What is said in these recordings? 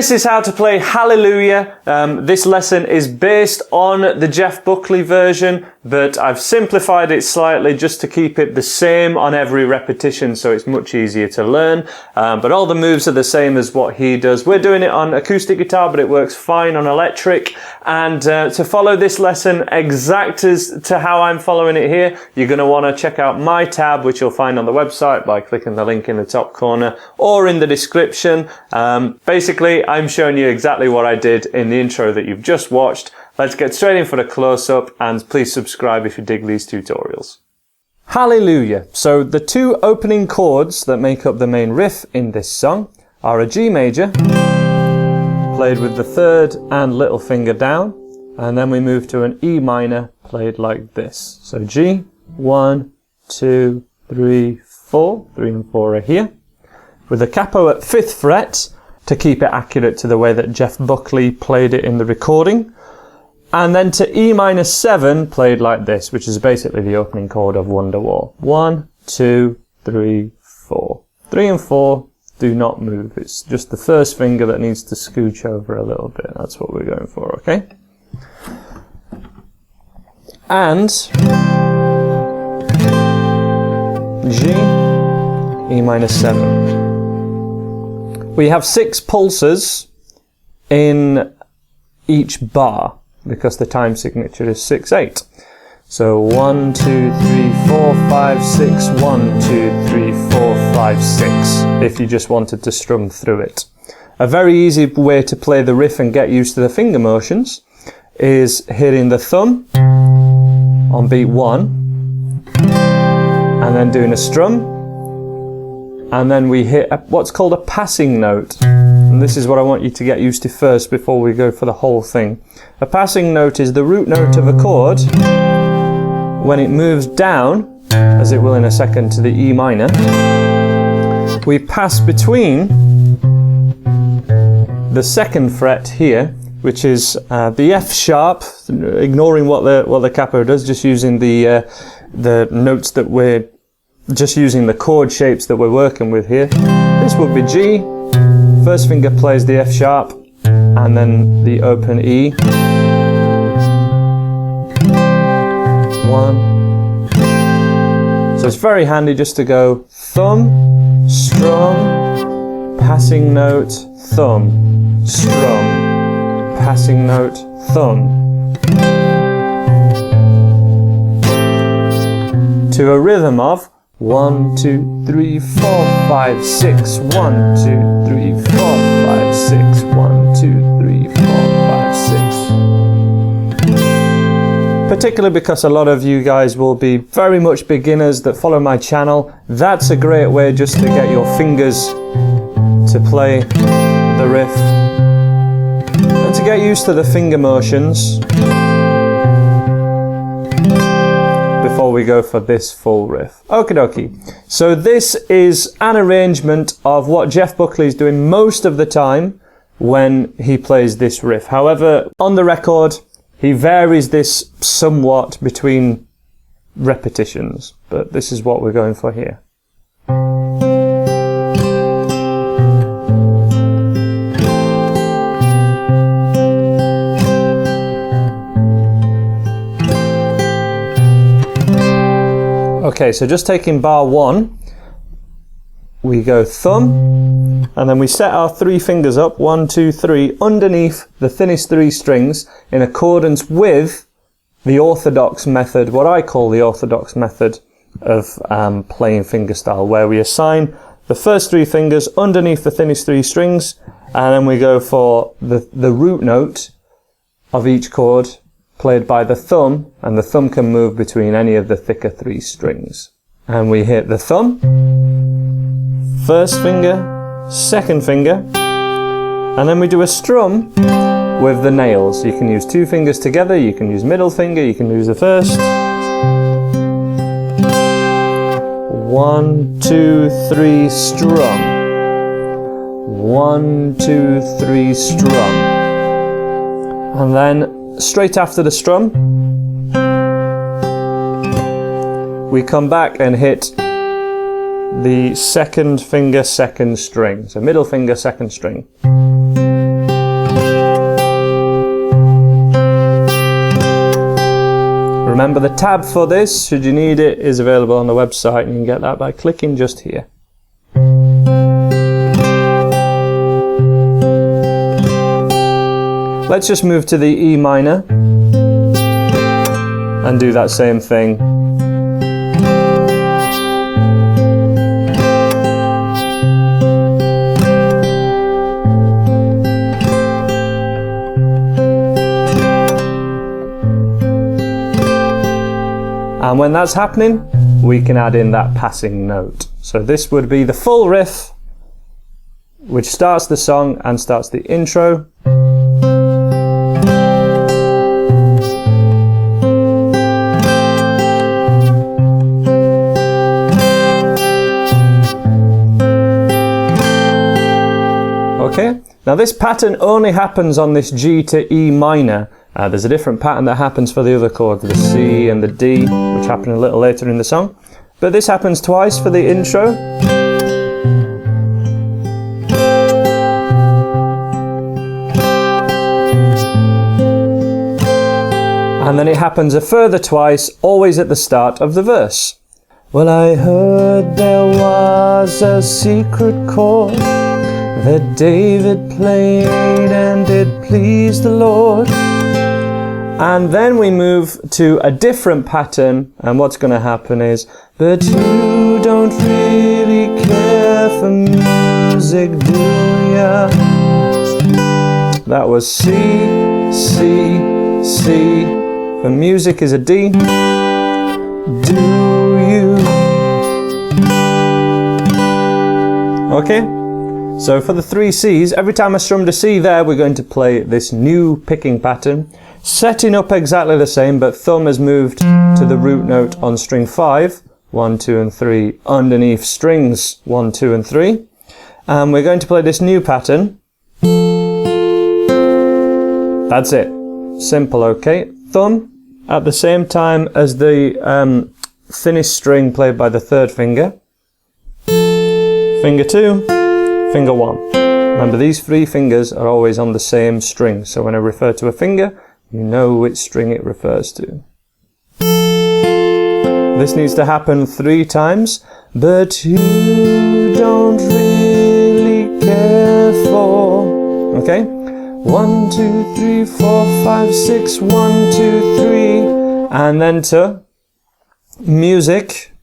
this is how to play Hallelujah. This lesson is based on the Jeff Buckley version, but I've simplified it slightly just to keep it the same on every repetition, so it's much easier to learn. But all the moves are the same as what he does. We're doing it on acoustic guitar, but it works fine on electric. And to follow this lesson exact as to how I'm following it here, you're going to want to check out my tab, which you'll find on the website by clicking the link in the top corner or in the description. Basically, I'm showing you exactly what I did in the intro that you've just watched. Let's get straight in for the close-up, and please subscribe if you dig these tutorials. Hallelujah. So the two opening chords that make up the main riff in this song are a G major, played with the third and little finger down, and then we move to an E minor, played like this. So G, 1, 2, 3, 4. 3 and 4 are here, with the capo at 5th fret, to keep it accurate to the way that Jeff Buckley played it in the recording. And then to E minor 7, played like this, which is basically the opening chord of Wonderwall. 1, 2, 3, 4. 3 and 4 do not move. It's just the first finger that needs to scooch over a little bit. That's what we're going for, okay? And G, E minor 7. We have 6 pulses in each bar because the time signature is 6/8. So 1, 2, 3, 4, 5, 6, 1, 2, 3, 4, 5, 6, if you just wanted to strum through it. A very easy way to play the riff and get used to the finger motions is hitting the thumb on beat 1 and then doing a strum. And then we hit what's called a passing note. And this is what I want you to get used to first before we go for the whole thing. A passing note is the root note of a chord. When it moves down, as it will in a second, to the E minor, we pass between the 2nd fret here, which is the F sharp, ignoring what the capo does, just using the notes that we're just using the chord shapes that we're working with here. This would be G, first finger plays the F sharp, and then the open E. 1. So it's very handy just to go thumb, strum, passing note, thumb, strum, passing note, thumb. To a rhythm of 1, 2, 3, 4, 5, 6. 1, 2, 3, 4, 5, 6. 1, 2, 3, 4, 5, 6. Particularly because a lot of you guys will be very much beginners that follow my channel. That's a great way just to get your fingers to play the riff and to get used to the finger motions before we go for this full riff. Okie dokie. So this is an arrangement of what Jeff Buckley is doing most of the time when he plays this riff. However, on the record, he varies this somewhat between repetitions, but this is what we're going for here. Okay, so just taking bar 1, we go thumb, and then we set our 3 fingers up, 1, 2, 3, underneath the thinnest 3 strings in accordance with the orthodox method, what I call the orthodox method of playing fingerstyle, where we assign the first 3 fingers underneath the thinnest 3 strings, and then we go for the root note of each chord, played by the thumb, and the thumb can move between any of the thicker 3 strings. And we hit the thumb, first finger, 2nd finger, and then we do a strum with the nails. You can use 2 fingers together, you can use middle finger, you can use the first. 1, 2, 3, strum. 1, 2, 3, strum. And then straight after the strum, we come back and hit the 2nd finger, 2nd string. So middle finger, 2nd string. Remember, the tab for this, should you need it, is available on the website, and you can get that by clicking just here. Let's just move to the E minor and do that same thing. And when that's happening, we can add in that passing note. So this would be the full riff, which starts the song and starts the intro. Okay, now this pattern only happens on this G to E minor. There's a different pattern that happens for the other chords, the C and the D, which happen a little later in the song. But this happens twice for the intro. And then it happens a further twice, always at the start of the verse. Well, I heard there was a secret chord that David played and it pleased the Lord. And then we move to a different pattern, and what's going to happen is, but you don't really care for music, do ya? That was C, C, C. For music is a D. Do you? Okay? So for the 3 C's, every time I strummed a C there, we're going to play this new picking pattern, setting up exactly the same, but thumb has moved to the root note on string 5, 1, 2 and 3, underneath strings 1, 2 and 3. And we're going to play this new pattern. That's it. Simple, okay? Thumb at the same time as the thinnest string played by the 3rd finger. Finger 2. Finger 1. Remember, these 3 fingers are always on the same string, so when I refer to a finger, you know which string it refers to. This needs to happen 3 times, but you don't really care for. Okay? 1, 2, 3, 4, 5, 6, 1, 2, 3, and then to music.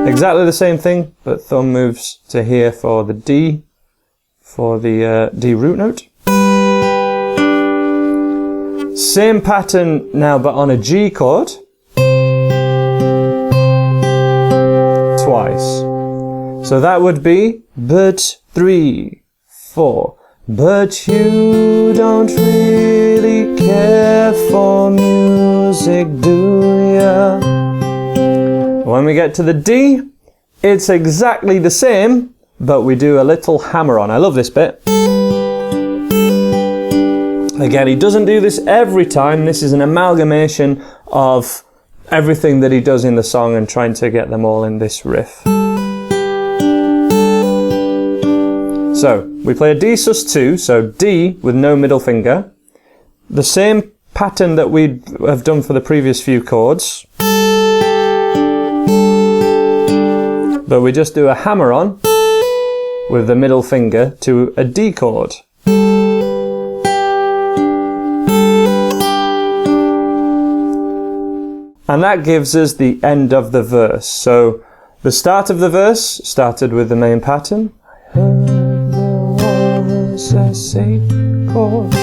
Exactly the same thing, but thumb moves to here for the D, for the D root note. Same pattern now, but on a G chord. Twice. So that would be, but 3, 4. But you don't really care for music, do ya? When we get to the D, it's exactly the same, but we do a little hammer on. I love this bit. Again, he doesn't do this every time. This is an amalgamation of everything that he does in the song and trying to get them all in this riff. So, we play a D sus2, so D with no middle finger. The same pattern that we have done for the previous few chords. But we just do a hammer on with the middle finger to a D chord. And that gives us the end of the verse. So the start of the verse started with the main pattern. I heard there was a sacred chord.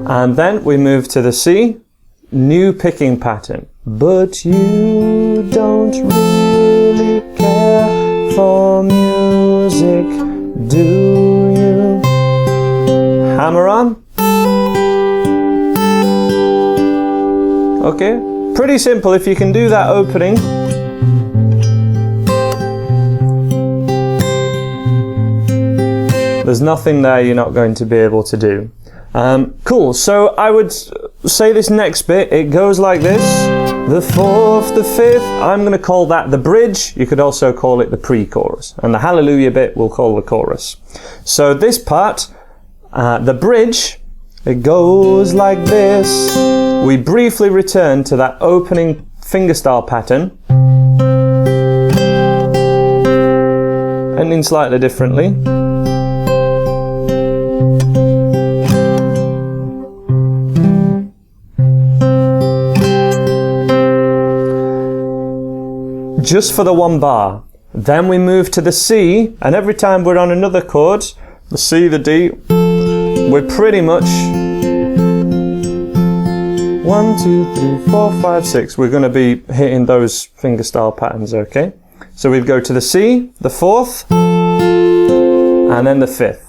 And then we move to the C, new picking pattern. But you don't really care for music, do you? Hammer on. Okay, pretty simple if you can do that opening. There's nothing there you're not going to be able to do. Cool, so I would say this next bit, it goes like this. the fourth, the fifth. I'm going to call that the bridge. You could also call it the pre-chorus. And the hallelujah bit we'll call the chorus. So this part, the bridge, it goes like this. We briefly return to that opening fingerstyle pattern. Ending slightly differently. Just for the one bar. Then we move to the C, and every time we're on another chord, the C, the D, we're pretty much 1, 2, 3, 4, 5, 6. We're going to be hitting those fingerstyle patterns, okay? So we'd go to the C, the fourth, and then the fifth.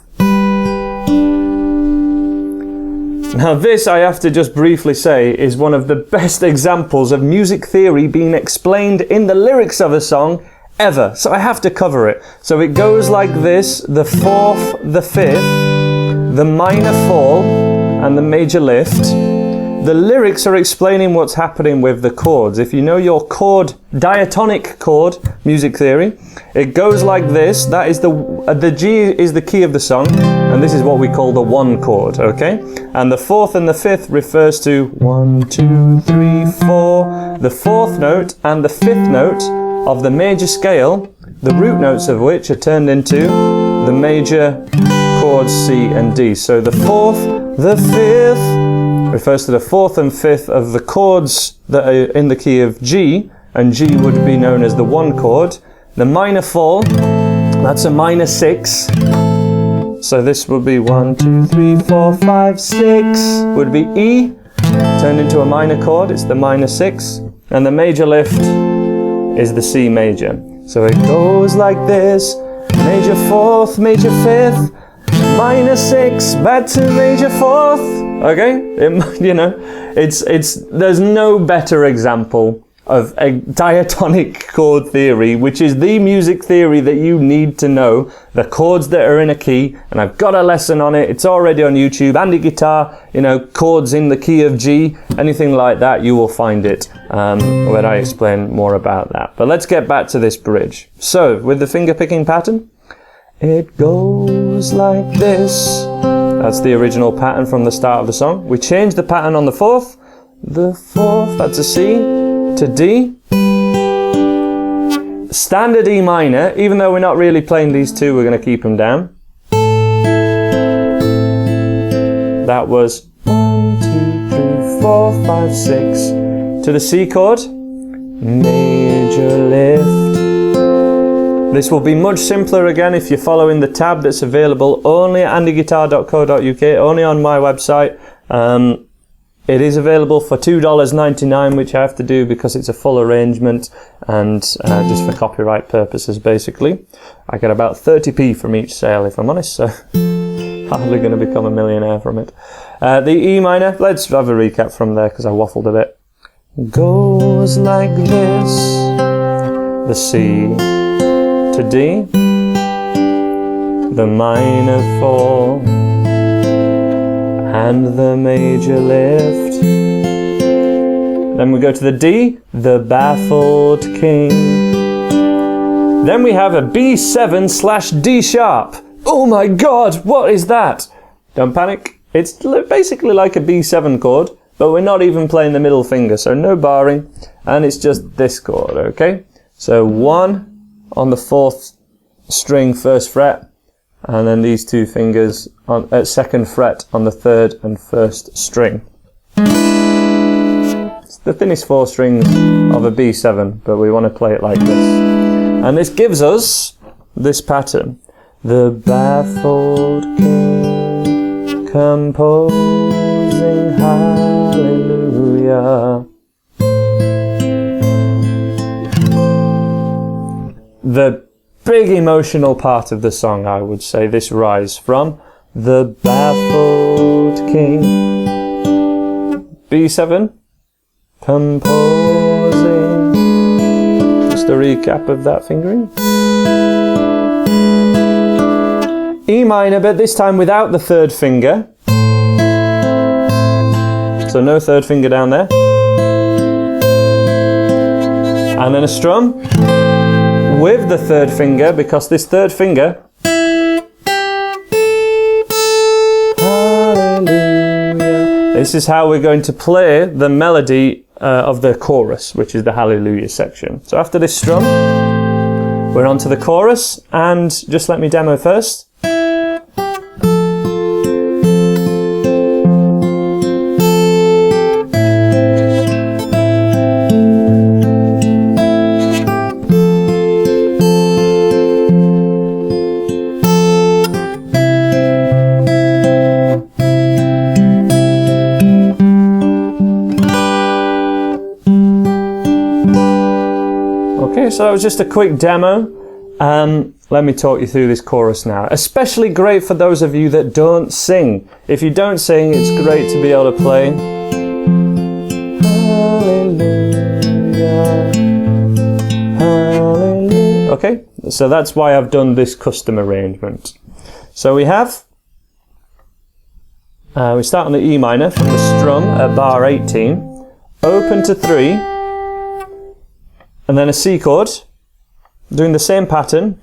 Now this, I have to just briefly say, is one of the best examples of music theory being explained in the lyrics of a song ever. So I have to cover it. So it goes like this: the fourth, the fifth, the minor fall, and the major lift. The lyrics are explaining what's happening with the chords. If you know your chord, diatonic chord, music theory, it goes like this. That is the G is the key of the song, and this is what we call the one chord, okay? And the fourth and the fifth refers to 1, 2, 3, 4. The fourth note and the fifth note of the major scale, the root notes of which are turned into the major chords C and D. So the fourth, the fifth, refers to the fourth and fifth of the chords that are in the key of G, and G would be known as the one chord. The minor fall, that's a minor 6. So this would be 1, 2, 3, 4, 5, 6, would be E, turned into a minor chord, it's the minor 6. And the major lift is the C major. So it goes like this: major fourth, major fifth, minor 6, back to major fourth. Okay, you know, there's no better example of a diatonic chord theory, which is the music theory that you need to know. The chords that are in a key, and I've got a lesson on it. It's already on YouTube. Andy Guitar, you know, chords in the key of G, anything like that, you will find it when I explain more about that. But let's get back to this bridge. So, with the finger picking pattern, it goes like this. That's the original pattern from the start of the song. We change the pattern on the fourth. The fourth, that's a C, to D. Standard E minor, even though we're not really playing these two, we're going to keep them down. That was 1, 2, 3, 4, 5, 6. To the C chord, major lift. This will be much simpler again if you're following the tab that's available only at andyguitar.co.uk, only on my website. It is available for $2.99, which I have to do because it's a full arrangement and just for copyright purposes, basically. I get about 30p from each sale, if I'm honest, so hardly going to become a millionaire from it. The E minor, let's have a recap from there because I waffled a bit. Goes like this: the C to D, the minor fall, and the major lift. Then we go to the D, the baffled king. Then we have a B7/D sharp. Oh my god, what is that? Don't panic. It's basically like a B7 chord, but we're not even playing the middle finger, so no barring, and it's just this chord, okay? So 1 on the 4th string, 1st fret, and then these two fingers on at 2nd fret on the 3rd and 1st string. It's the thinnest 4 strings of a B7, but we want to play it like this. And this gives us this pattern. The baffled king composing hallelujah. The big emotional part of the song, I would say, this rise from the baffled king. B7, composing. Just a recap of that fingering. E minor, but this time without the 3rd finger. So no 3rd finger down there. And then a strum with the third finger, because this third finger, hallelujah, this is how we're going to play the melody of the chorus, which is the hallelujah section. So after this strum, we're on to the chorus, and just let me demo first. Okay, so that was just a quick demo. Let me talk you through this chorus now. Especially great for those of you that don't sing. If you don't sing, it's great to be able to play. Hallelujah, hallelujah. Okay, so that's why I've done this custom arrangement. So we have, we start on the E minor from the strum at bar 18, open to 3, and then a C chord, doing the same pattern,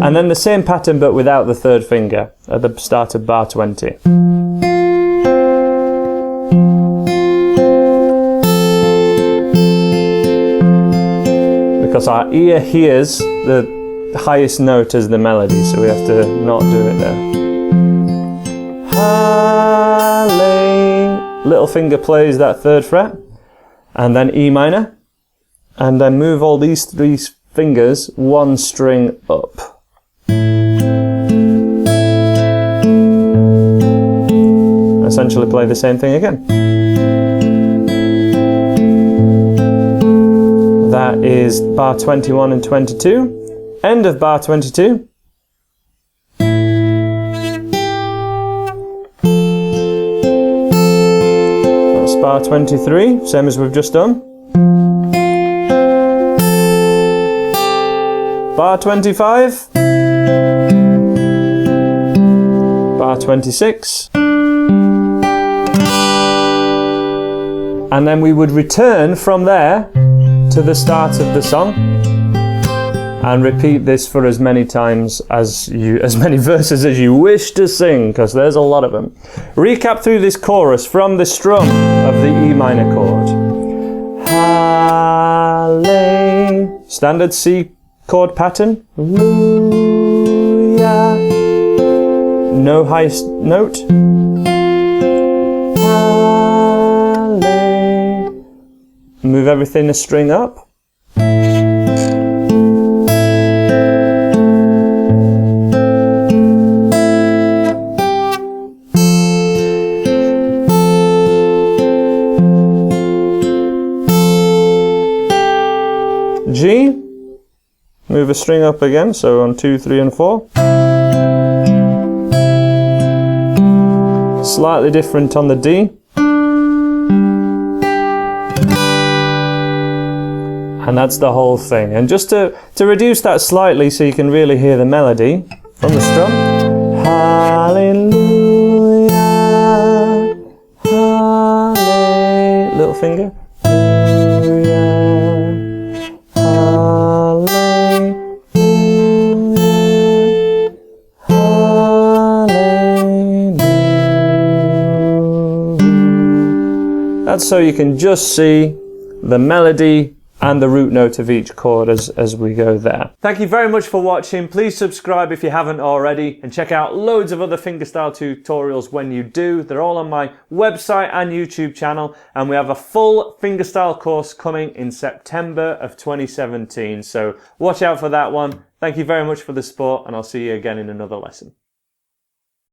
and then the same pattern but without the third finger at the start of bar 20. Because our ear hears the highest note as the melody, so we have to not do it there. Little finger plays that third fret, and then E minor, and then move all these 3 fingers 1 string up. Essentially play the same thing again. That is bar 21 and 22. End of bar 22. Bar 23, same as we've just done. Bar 25. Bar 26. And then we would return from there to the start of the song and repeat this for as many times as many verses as you wish to sing, because there's a lot of them. Recap through this chorus from the strum of the E minor chord. Hallelujah. Standard C chord pattern. Hallelujah. No highest note. Hallelujah. Move everything a string up. G, move a string up again, so on 2, 3 and 4. Slightly different on the D. And that's the whole thing. And just to reduce that slightly so you can really hear the melody from the strum. Hallelujah, hallelujah, little finger. That's so you can just see the melody and the root note of each chord as we go there. Thank you very much for watching. Please subscribe if you haven't already, and check out loads of other fingerstyle tutorials when you do. They're all on my website and YouTube channel, and we have a full fingerstyle course coming in September of 2017. So watch out for that one. Thank you very much for the support, and I'll see you again in another lesson.